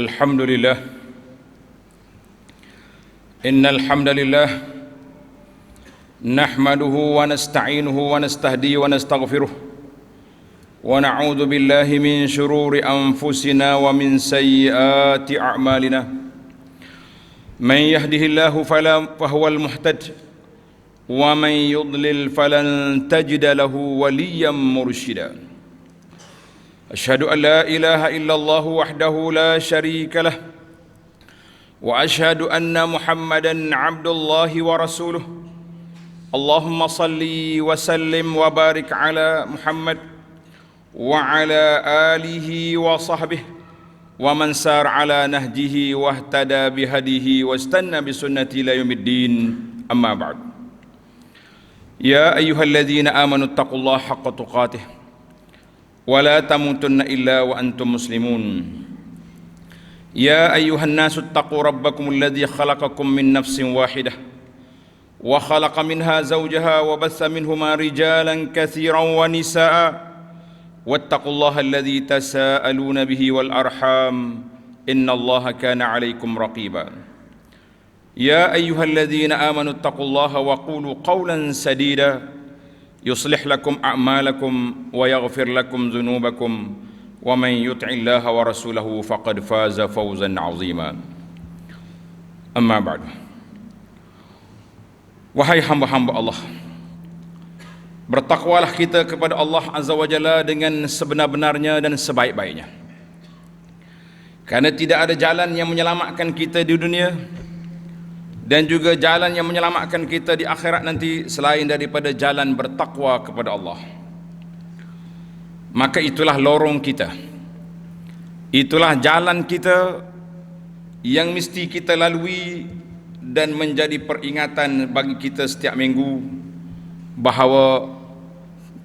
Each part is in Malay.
الحمد لله إن الحمد لله نحمده ونستعينه ونستهديه ونستغفره ونعوذ بالله من شرور أنفسنا ومن سيئات أعمالنا من يهده الله فهو المهتد ومن يضلل فلن تجد له وليا مرشدا أشهد أن لا إله إلا الله وحده لا شريك له وأشهد أن محمدا عبد الله ورسوله اللهم صل وسلم وبارك على محمد وعلى آله وصحبه ومن سار على نهجه واهتدى بهديه واستنى بسنته إلى يوم الدين أما بعد يا أيها الذين آمنوا اتقوا الله حق تقاته ولا تموتن إلا وأنتم مسلمون يا أيها الناس اتقوا ربكم الذي خلقكم من نفس واحدة وخلق منها زوجها وبث منهما رجالا كثيرا ونساء واتقوا الله الذي تساءلون به والأرحام إن الله كان عليكم رقيبا يا أيها الذين آمنوا اتقوا الله وقولوا قولا سديدا يصلح لكم أعمالكم ويغفر لكم ذنوبكم ومن يطع الله ورسوله فقد فاز فوزا عظيما أما بعد Wahai hamba-hamba Allah, bertakwalah kita kepada Allah Azza wa Jalla dengan sebenar-benarnya dan sebaik-baiknya, karena tidak ada jalan yang menyelamatkan kita di dunia dan juga jalan yang menyelamatkan kita di akhirat nanti selain daripada jalan bertakwa kepada Allah. Maka itulah lorong kita, itulah jalan kita yang mesti kita lalui dan menjadi peringatan bagi kita setiap minggu bahawa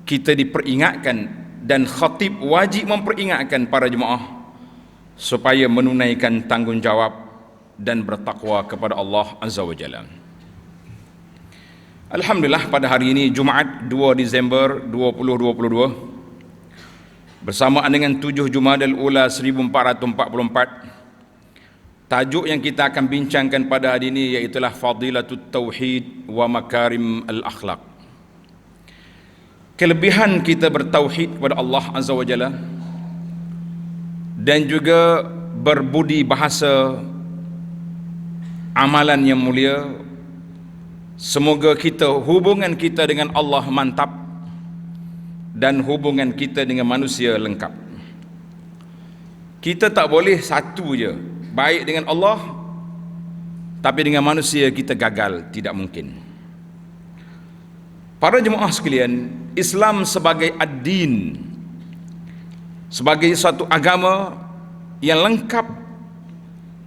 kita diperingatkan dan khatib wajib memperingatkan para jemaah supaya menunaikan tanggungjawab dan bertakwa kepada Allah Azza wa Jalla. Alhamdulillah, pada hari ini Jumaat 2 Disember 2022 bersamaan dengan 7 Jumadal Ula 1444, tajuk yang kita akan bincangkan pada hari ini iaitulah Fadilatut Tauhid wa Makarim al-Akhlaq. Kelebihan kita bertauhid kepada Allah Azza wa Jalla dan juga berbudi bahasa amalan yang mulia. Semoga hubungan kita dengan Allah mantap dan hubungan kita dengan manusia lengkap. Kita tak boleh satu je, baik dengan Allah tapi dengan manusia kita gagal, tidak mungkin. Para jemaah sekalian, Islam sebagai ad-din, sebagai suatu agama yang lengkap,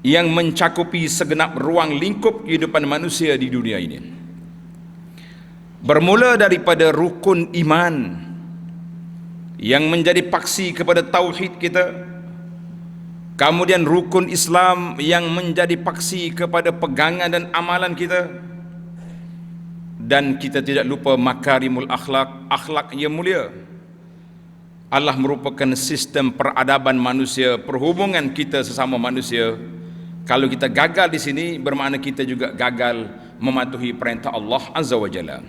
yang mencakupi segenap ruang lingkup kehidupan manusia di dunia ini, bermula daripada rukun iman yang menjadi paksi kepada tauhid kita, kemudian rukun Islam yang menjadi paksi kepada pegangan dan amalan kita, dan kita tidak lupa makarimul akhlak, akhlak yang mulia. Allah merupakan sistem peradaban manusia, perhubungan kita sesama manusia. Kalau kita gagal di sini, bermakna kita juga gagal mematuhi perintah Allah Azza wa Jalla.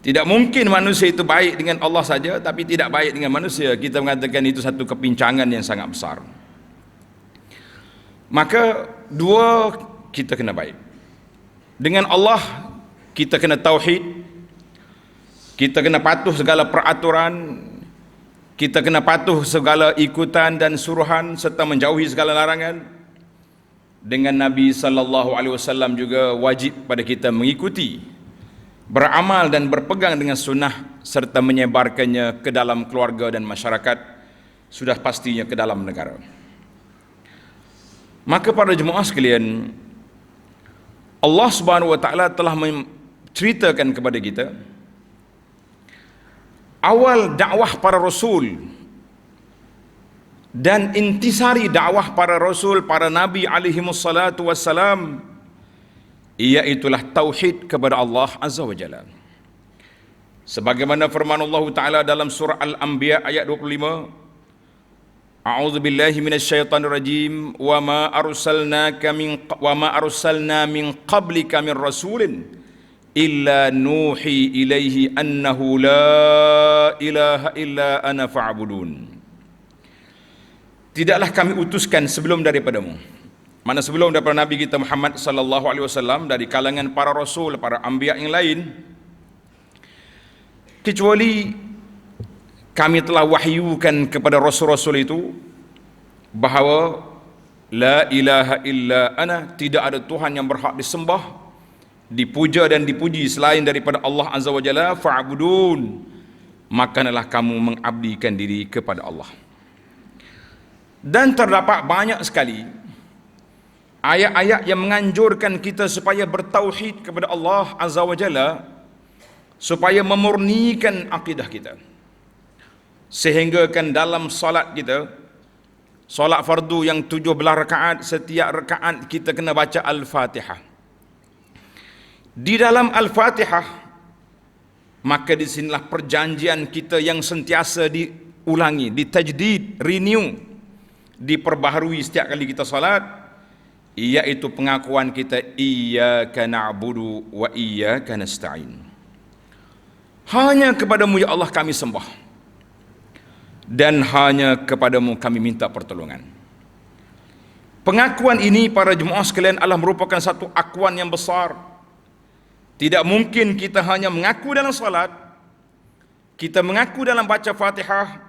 Tidak mungkin manusia itu baik dengan Allah saja tapi tidak baik dengan manusia. Kita mengatakan itu satu kepincangan yang sangat besar. Maka dua, kita kena baik dengan Allah, kita kena tauhid, kita kena patuh segala peraturan, kita kena patuh segala ikutan dan suruhan serta menjauhi segala larangan. Dengan Nabi sallallahu alaihi wasallam juga wajib pada kita mengikuti, beramal dan berpegang dengan sunnah serta menyebarkannya ke dalam keluarga dan masyarakat, sudah pastinya ke dalam negara. Maka para jemaah sekalian, Allah Subhanahu wa taala telah menceritakan kepada kita awal dakwah para rasul dan intisari dakwah para rasul, para nabi alaihimus salatu wassalam, iaitulah tauhid kepada Allah Azza wa Jalla. Sebagaimana firman Allah Ta'ala dalam surah Al-Anbiya ayat 25, A'udzu billahi minasyaitonir rajim. Wa ma arsalna min qablika min rasulin illa nuhi ilaihi annahu la ilaha illa ana fa'budun. Tidaklah kami utuskan sebelum daripadamu, mana sebelum daripada Nabi kita Muhammad sallallahu alaihi wasallam, dari kalangan para rasul, para anbiya yang lain, kecuali kami telah wahyukan kepada rasul-rasul itu bahawa la ilaha illa ana, tidak ada Tuhan yang berhak disembah, dipuja dan dipuji selain daripada Allah Azza wa Jalla, fa'budun, makalah kamu mengabdikan diri kepada Allah. Dan terdapat banyak sekali ayat-ayat yang menganjurkan kita supaya bertauhid kepada Allah Azza wa Jalla, supaya memurnikan akidah kita. Sehingga kan dalam solat kita, solat fardu yang 17 rakaat, setiap rakaat kita kena baca Al-Fatihah. Di dalam Al-Fatihah, maka di sinilah perjanjian kita yang sentiasa diulangi, ditajdid, renew, diperbaharui setiap kali kita salat, iaitu pengakuan kita iyyaka na'budu wa iyyaka nasta'in. Hanya kepadamu ya Allah kami sembah, dan hanya kepadamu kami minta pertolongan. Pengakuan ini para jemaah sekalian adalah merupakan satu akuan yang besar. Tidak mungkin kita hanya mengaku dalam salat, kita mengaku dalam baca Fatihah,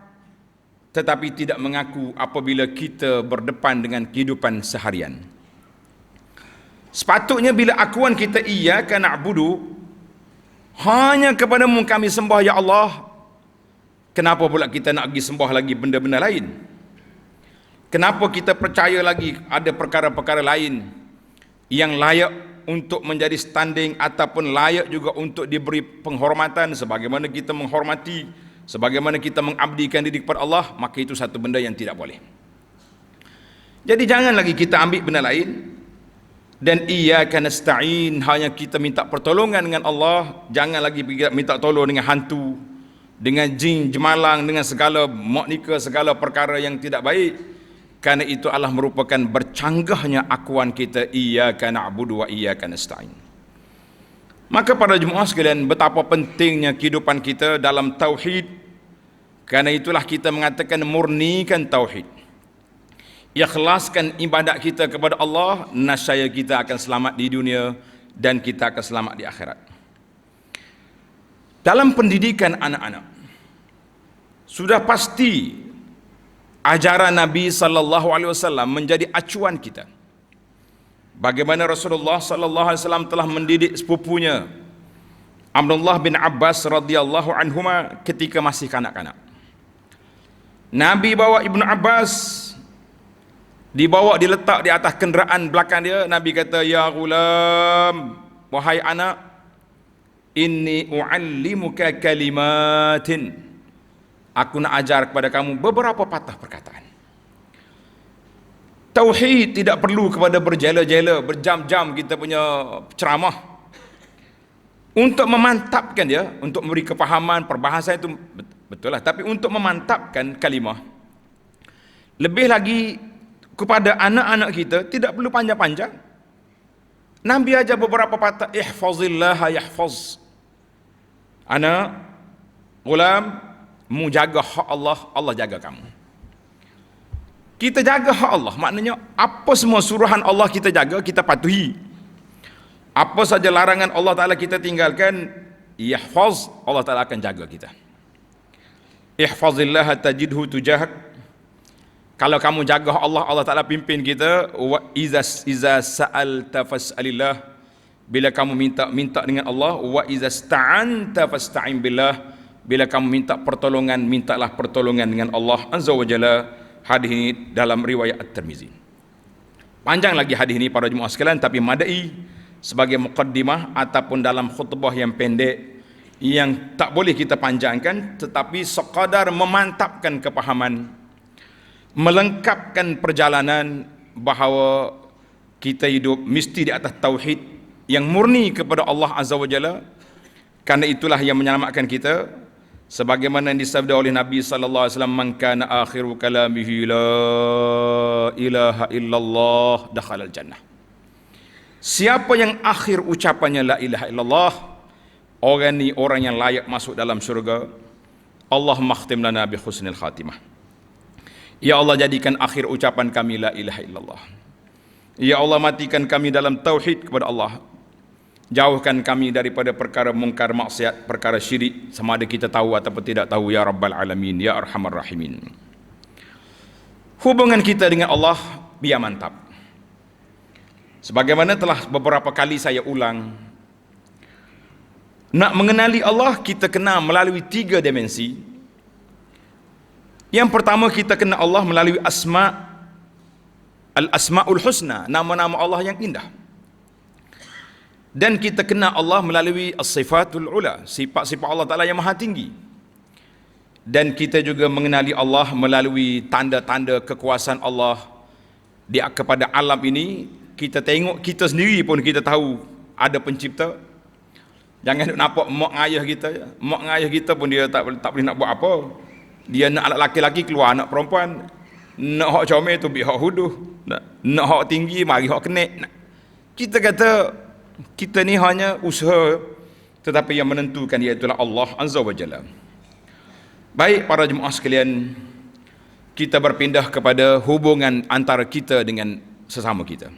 tetapi tidak mengaku apabila kita berdepan dengan kehidupan seharian. Sepatutnya bila akuan kita iyyaka na'budu, hanya kepadamu kami sembah ya Allah, kenapa pula kita nak pergi sembah lagi benda-benda lain? Kenapa kita percaya lagi ada perkara-perkara lain yang layak untuk menjadi standing ataupun layak juga untuk diberi penghormatan sebagaimana kita menghormati, sebagaimana kita mengabdikan diri kepada Allah? Maka itu satu benda yang tidak boleh. Jadi jangan lagi kita ambil benda lain. Dan iyyaka nasta'in, hanya kita minta pertolongan dengan Allah. Jangan lagi minta tolong dengan hantu, dengan jin, jemalang, dengan segala maknika, segala perkara yang tidak baik. Kerana itu adalah merupakan bercanggahnya akuan kita iyyaka na'budu wa iyyaka nasta'in. Maka para jemaah sekalian, betapa pentingnya kehidupan kita dalam tauhid. Kerana itulah kita mengatakan murnikan tauhid, ikhlaskan ibadat kita kepada Allah, nascaya kita akan selamat di dunia dan kita akan selamat di akhirat. Dalam pendidikan anak-anak, sudah pasti ajaran Nabi sallallahu alaihi wasallam menjadi acuan kita. Bagaimana Rasulullah sallallahu alaihi wasallam telah mendidik sepupunya Abdullah bin Abbas radhiyallahu anhuma ketika masih kanak-kanak. Nabi bawa Ibnu Abbas, dibawa, diletak di atas kenderaan belakang dia. Nabi kata, ya ghulam, wahai anak, inni u'allimuka kalimatin, aku nak ajar kepada kamu beberapa patah perkataan. Tauhid tidak perlu kepada berjela-jela, berjam-jam kita punya ceramah. Untuk memantapkan dia, untuk memberi kefahaman, perbahasan itu betul lah. Tapi untuk memantapkan kalimah, lebih lagi kepada anak-anak kita, tidak perlu panjang-panjang. Nabi ajar beberapa patah, ihfazillah yahfaz. Anak, gulam, mu jaga hak Allah, Allah jaga kamu. Kita jaga hak Allah, maknanya apa semua suruhan Allah kita jaga, kita patuhi. Apa saja larangan Allah Ta'ala kita tinggalkan, yahfaz, Allah Ta'ala akan jaga kita. Ihfazillah tajidhu tujahak. Kalau kamu jaga Allah, Allah Ta'ala pimpin kita. Wa iza sa'alta fas'alillah, bila kamu minta dengan Allah. Wa iza sta'anta fasta'in billah, bila kamu minta pertolongan, mintalah pertolongan dengan Allah Azza wa Jalla. Hadis ini dalam riwayat At-Tirmizi. Panjang lagi hadis ini para jemaah sekalian, tapi madai sebagai muqaddimah ataupun dalam khutbah yang pendek yang tak boleh kita panjangkan, tetapi sekadar memantapkan kepahaman, melengkapkan perjalanan bahawa kita hidup mesti di atas tauhid yang murni kepada Allah Azza wa Jalla. Karena itulah yang menyelamatkan kita. sebagaimana yang disabda oleh Nabi sallallahu alaihi wasallam, man kana akhiru kalamihi la ilaha illallah dakhala al-jannah. Siapa yang akhir ucapannya la ilaha illallah, orang ni orang yang layak masuk dalam syurga. Allahumma khtim lana bi husnil khatimah. Ya Allah, jadikan akhir ucapan kami la ilaha illallah. Ya Allah, matikan kami dalam tauhid kepada Allah. Jauhkan kami daripada perkara mungkar, maksiat, perkara syirik, sama ada kita tahu ataupun tidak tahu, ya Rabbal Alamin, ya Arhamar Rahimin. Hubungan kita dengan Allah biar mantap. Sebagaimana telah beberapa kali saya ulang, nak mengenali Allah, kita kena melalui 3 dimensi. Yang pertama, kita kena Allah melalui al-asma'ul husna, nama-nama Allah yang indah. Dan kita kenal Allah melalui as-sifatul ula, sifat-sifat Allah Ta'ala yang maha tinggi. Dan kita juga mengenali Allah melalui tanda-tanda kekuasaan Allah kepada alam ini. Kita tengok kita sendiri pun kita tahu ada pencipta. Jangan nampak mak ayah kita. Mak ayah kita pun dia tak boleh nak buat apa. Dia nak anak laki-laki keluar anak perempuan. Nak hak comel tu biar hak huduh. Nak hak tinggi mari hak kenek. Kita kata kita ni hanya usaha, tetapi yang menentukan iaitulah Allah Azza wa Jalla. Baik para jemaah sekalian, kita berpindah kepada hubungan antara kita dengan sesama kita.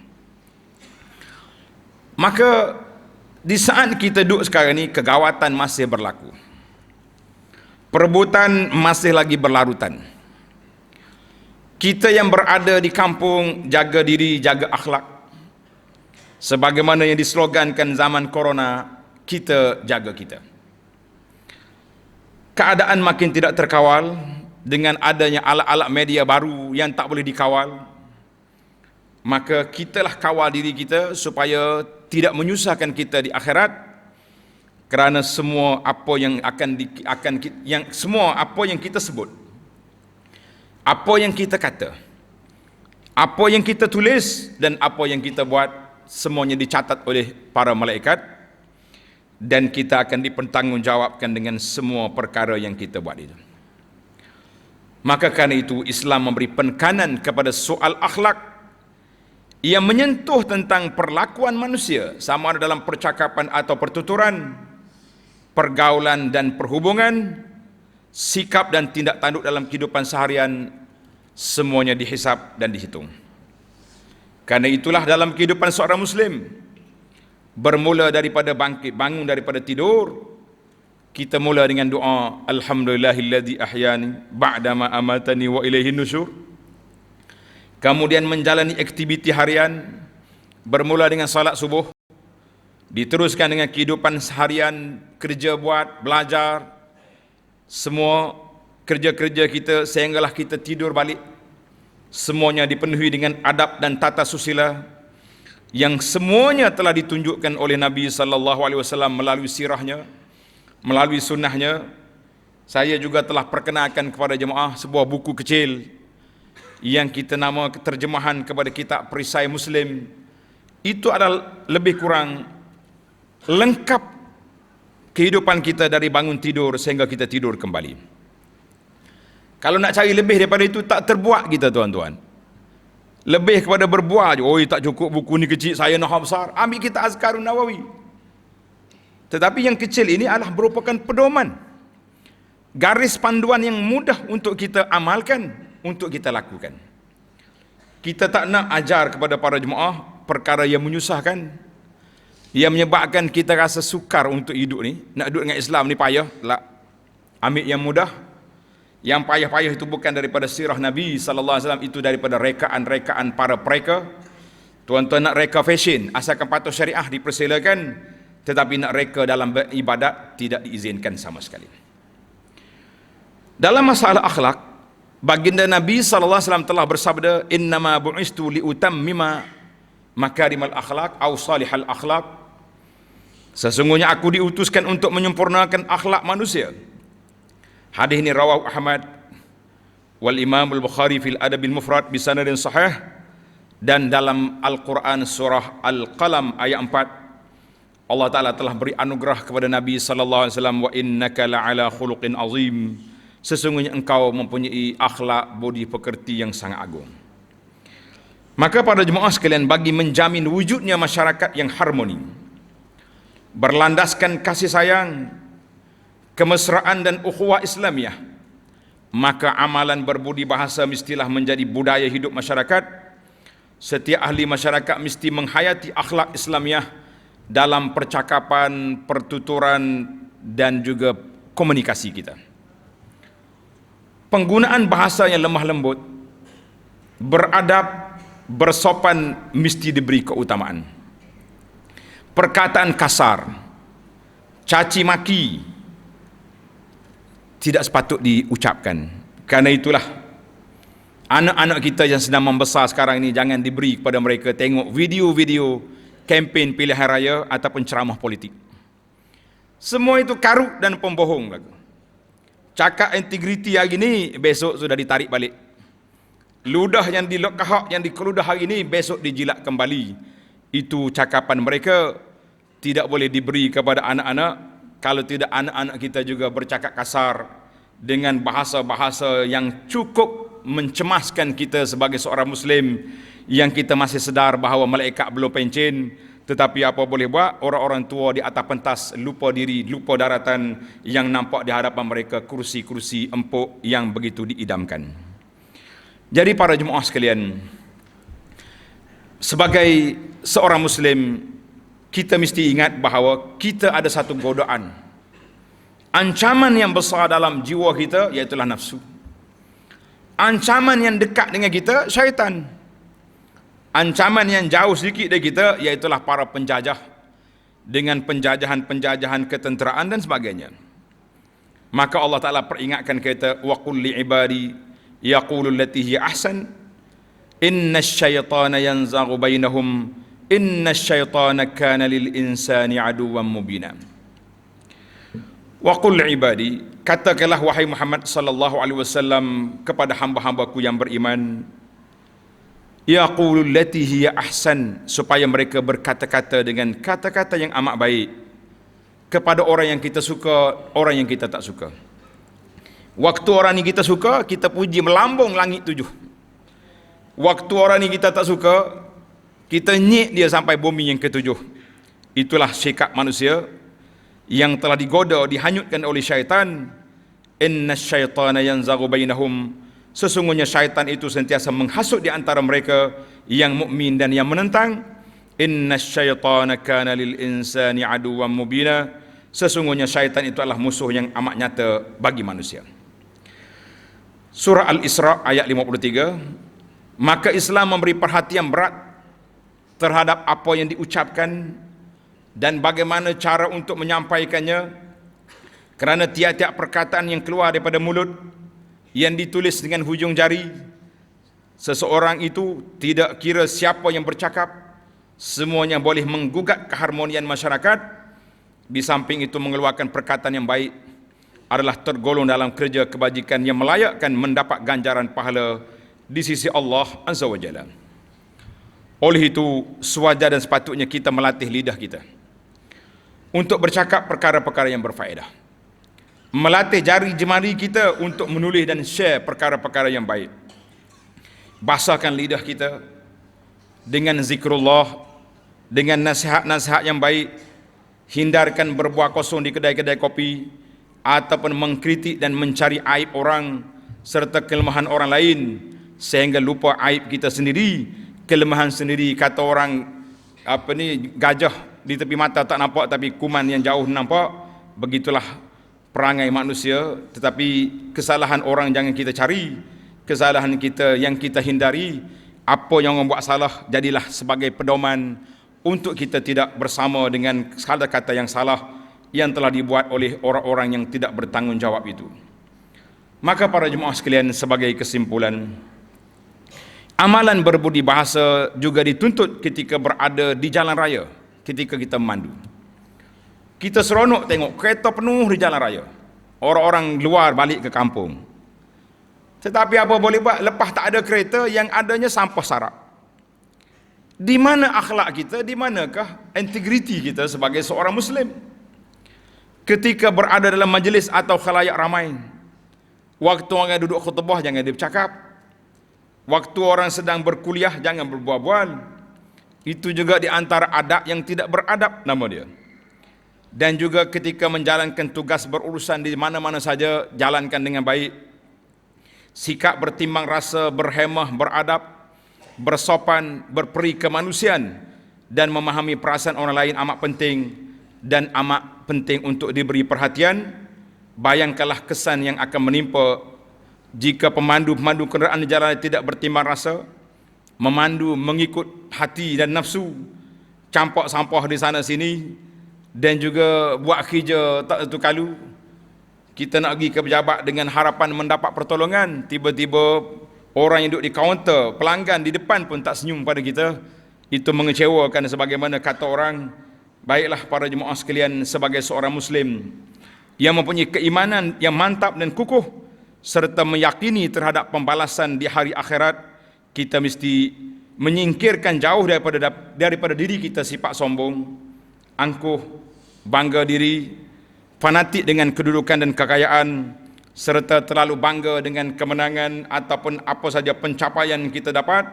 Maka di saat kita duduk sekarang ni, kegawatan masih berlaku. Perebutan masih lagi berlarutan. Kita yang berada di kampung, jaga diri, jaga akhlak. Sebagaimana yang dislogankan zaman corona, kita jaga kita. Keadaan makin tidak terkawal dengan adanya alat-alat media baru yang tak boleh dikawal. Maka kitalah kawal diri kita supaya tidak menyusahkan kita di akhirat, kerana semua apa yang apa yang kita sebut, apa yang kita kata, apa yang kita tulis dan apa yang kita buat, semuanya dicatat oleh para malaikat, dan kita akan dipertanggungjawabkan dengan semua perkara yang kita buat itu. Maka kerana itu Islam memberi penekanan kepada soal akhlak yang menyentuh tentang perlakuan manusia, sama ada dalam percakapan atau pertuturan, pergaulan dan perhubungan, sikap dan tindak tanduk dalam kehidupan seharian, semuanya dihisap dan dihitung. Karena itulah dalam kehidupan seorang Muslim, bermula daripada bangun daripada tidur, kita mula dengan doa, Alhamdulillahilladzi ahyani ba'dama amatani wa ilaihin nusyur. Kemudian menjalani aktiviti harian, bermula dengan salat subuh, diteruskan dengan kehidupan seharian, kerja buat, belajar, semua kerja-kerja kita sehinggalah kita tidur balik. Semuanya dipenuhi dengan adab dan tata susila yang semuanya telah ditunjukkan oleh Nabi sallallahu alaihi wasallam melalui sirahnya, melalui sunnahnya. Saya juga telah perkenalkan kepada jemaah sebuah buku kecil yang kita nama terjemahan kepada kitab perisai Muslim. Itu adalah lebih kurang lengkap kehidupan kita dari bangun tidur sehingga kita tidur kembali. Kalau nak cari lebih daripada itu, tak terbuat kita tuan-tuan. Lebih kepada berbuat je. Oi, tak cukup buku ni kecil, saya nak besar. Ambil kita Azkarun Nawawi. Tetapi yang kecil ini adalah merupakan pedoman, garis panduan yang mudah untuk kita amalkan, untuk kita lakukan. Kita tak nak ajar kepada para jemaah perkara yang menyusahkan, yang menyebabkan kita rasa sukar untuk hidup ni. Nak duduk dengan Islam ni payah. Tak. Ambil yang mudah. Yang payah-payah itu bukan daripada sirah Nabi sallallahu alaihi wasallam, itu daripada rekaan-rekaan para pereka. Tuan-tuan nak reka fashion, asalkan patuh syariah dipersilakan, tetapi nak reka dalam beribadat tidak diizinkan sama sekali. Dalam masalah akhlak, baginda Nabi sallallahu alaihi wasallam telah bersabda, innama bu'istu liutammima makarimal akhlak au salihal akhlak. Sesungguhnya aku diutuskan untuk menyempurnakan akhlak manusia. Hadis ini rawahu Ahmad wal Imam al-Bukhari fil Adabil Mufrad bi sanadin sahih, dan dalam Al-Quran surah Al-Qalam ayat 4 Allah Ta'ala telah beri anugerah kepada Nabi sallallahu alaihi wasallam, wa innaka la'ala khuluqin azim. Sesungguhnya engkau mempunyai akhlak budi pekerti yang sangat agung. Maka para jemaah sekalian, bagi menjamin wujudnya masyarakat yang harmoni, berlandaskan kasih sayang, kemesraan dan ukhuwah Islamiyah, maka amalan berbudi bahasa mestilah menjadi budaya hidup masyarakat. Setiap ahli masyarakat mesti menghayati akhlak Islamiyah dalam percakapan, pertuturan dan juga komunikasi kita. Penggunaan bahasa yang lemah lembut, beradab, bersopan mesti diberi keutamaan. Perkataan kasar, caci maki tidak sepatut diucapkan. Karena itulah anak-anak kita yang sedang membesar sekarang ini, jangan diberi kepada mereka tengok video-video kempen pilihan raya ataupun ceramah politik. Semua itu karut dan pembohong. Cakap integriti hari ini, besok sudah ditarik balik. Ludah yang dilekahak, yang dikeludah hari ini, besok dijilat kembali. Itu cakapan mereka, tidak boleh diberi kepada anak-anak. Kalau tidak, anak-anak kita juga bercakap kasar dengan bahasa-bahasa yang cukup mencemaskan kita sebagai seorang Muslim, yang kita masih sedar bahawa malaikat belum pencen. Tetapi apa boleh buat, orang-orang tua di atas pentas lupa diri, lupa daratan, yang nampak di hadapan mereka kursi-kursi empuk yang begitu diidamkan. Jadi para jemaah sekalian, sebagai seorang Muslim, kita mesti ingat bahawa kita ada satu godaan, ancaman yang besar dalam jiwa kita, iaitulah nafsu. Ancaman yang dekat dengan kita, syaitan. Ancaman yang jauh sedikit dari kita, iaitulah para penjajah, dengan penjajahan-penjajahan ketenteraan dan sebagainya. Maka Allah Ta'ala peringatkan kita, wa qul li ibadi yaqulu allati hiya ahsan inna syaitana yanzaghu bainahum inna syaitana kana lil insani aduwwan mubina. Wa qul li ibadi, katakanlah wahai Muhammad sallallahu alaihi wasallam kepada hamba-hambaku yang beriman, yaqulu allati hiya ahsan, supaya mereka berkata-kata dengan kata-kata yang amat baik kepada orang yang kita suka, orang yang kita tak suka. Waktu orang ni kita suka, kita puji melambung langit 7. Waktu orang ni kita tak suka, kita nyek dia sampai bumi yang ke-7. Itulah sikap manusia yang telah digoda, dihanyutkan oleh syaitan. Inna syaitana yanzaghu bainahum, sesungguhnya syaitan itu sentiasa menghasut di antara mereka yang mukmin dan yang menentang. Inna syaitana kana lil insani aduwwan mubina, sesungguhnya syaitan itu adalah musuh yang amat nyata bagi manusia. Surah Al-Isra ayat 53. Maka Islam memberi perhatian berat terhadap apa yang diucapkan dan bagaimana cara untuk menyampaikannya, kerana tiap-tiap perkataan yang keluar daripada mulut yang ditulis dengan hujung jari seseorang itu, tidak kira siapa yang bercakap, semuanya boleh menggugat keharmonian masyarakat. Di samping itu, mengeluarkan perkataan yang baik adalah tergolong dalam kerja kebajikan yang melayakkan mendapat ganjaran pahala di sisi Allah Azza wa Jalla. Oleh itu, sewajar dan sepatutnya kita melatih lidah kita untuk bercakap perkara-perkara yang berfaedah, melatih jari jemari kita untuk menulis dan share perkara-perkara yang baik. Basahkan lidah kita dengan zikrullah, dengan nasihat-nasihat yang baik. Hindarkan berbuah kosong di kedai-kedai kopi, ataupun mengkritik dan mencari aib orang serta kelemahan orang lain, sehingga lupa aib kita sendiri, kelemahan sendiri. Kata orang, gajah di tepi mata tak nampak, tapi kuman yang jauh nampak. Begitulah perangai manusia. Tetapi kesalahan orang jangan kita cari, kesalahan kita yang kita hindari. Apa yang membuat salah, jadilah sebagai pedoman untuk kita tidak bersama dengan kata-kata yang salah yang telah dibuat oleh orang-orang yang tidak bertanggungjawab itu. Maka para jemaah sekalian, sebagai kesimpulan, amalan berbudi bahasa juga dituntut ketika berada di jalan raya. Ketika kita memandu, kita seronok tengok kereta penuh di jalan raya, orang-orang luar balik ke kampung. Tetapi apa boleh buat, lepas tak ada kereta, yang adanya sampah sarap. Di mana akhlak kita, di manakah integriti kita sebagai seorang Muslim? Ketika berada dalam majlis atau khalayak ramai, waktu orang duduk khutbah jangan dia bercakap, waktu orang sedang berkuliah jangan berbual-bual. Itu juga di antara adab yang tidak beradab nama dia. Dan juga ketika menjalankan tugas berurusan di mana-mana saja, jalankan dengan baik. Sikap bertimbang rasa, berhemah, beradab, bersopan, berperi kemanusiaan dan memahami perasaan orang lain amat penting dan amat penting untuk diberi perhatian. Bayangkanlah kesan yang akan menimpa jika pemandu-pemandu kenderaan di jalan tidak bertimbang rasa, memandu mengikut hati dan nafsu, campak sampah di sana sini dan juga buat kerja tak satu kalu. Kita nak pergi ke pejabat dengan harapan mendapat pertolongan, tiba-tiba orang yang duduk di kaunter, pelanggan di depan pun tak senyum pada kita. Itu mengecewakan. Sebagaimana kata orang, baiklah para jemaah sekalian, sebagai seorang Muslim yang mempunyai keimanan yang mantap dan kukuh serta meyakini terhadap pembalasan di hari akhirat, kita mesti menyingkirkan jauh daripada diri kita sifat sombong, angkuh, bangga diri, fanatik dengan kedudukan dan kekayaan, serta terlalu bangga dengan kemenangan ataupun apa saja pencapaian kita dapat.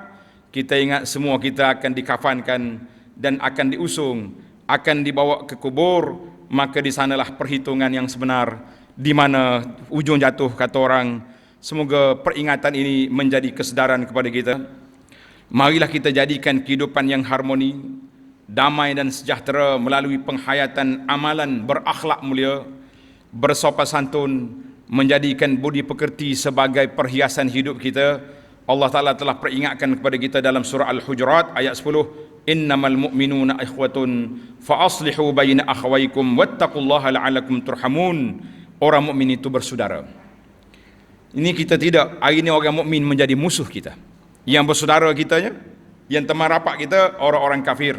Kita ingat semua kita akan dikafankan dan akan diusung, akan dibawa ke kubur. Maka di sanalah perhitungan yang sebenar, di mana ujung jatuh kata orang. Semoga peringatan ini menjadi kesedaran kepada kita. Marilah kita jadikan kehidupan yang harmoni, damai dan sejahtera melalui penghayatan amalan berakhlak mulia, bersopan santun, menjadikan budi pekerti sebagai perhiasan hidup kita. Allah Ta'ala telah peringatkan kepada kita dalam surah Al-Hujurat ayat 10, innamal mu'minuna ikhwatun fa aslihu baina akhawaykum wattaqullaha la'alakum turhamun. Orang mukmin itu bersaudara. Ini kita tidak, hari ini orang mukmin menjadi musuh kita. Yang bersaudara kitanya, yang teman rapat kita, orang-orang kafir.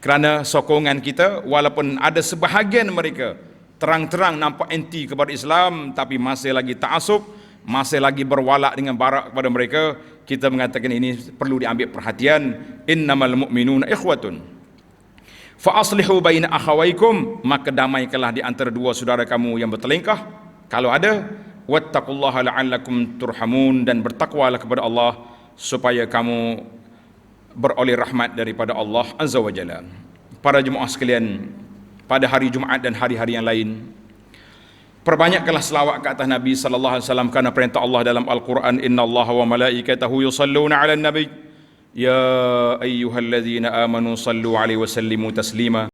Kerana sokongan kita, walaupun ada sebahagian mereka terang-terang nampak anti kepada Islam, tapi masih lagi ta'asub, masih lagi berwalak dengan barak kepada mereka. Kita mengatakan ini perlu diambil perhatian. Innamal mu'minuna ikhwatun fa aslihu baina akhawaykum, maka damaikanlah di antara dua saudara kamu yang bertelingkah kalau ada. Wattaqullaha la'allakum turhamun, dan bertakwalah kepada Allah supaya kamu beroleh rahmat daripada Allah Azza wa Jalla. Para jemaah sekalian, pada hari Jumaat dan hari-hari yang lain, perbanyakkanlah selawat ke atas Nabi sallallahu alaihi wasallam, kerana perintah Allah dalam Al-Quran, innallaha wa malaikatahu yusalluna 'alan nabi ya ayyuhalladzina amanu sallu 'alaihi wa sallimu taslima.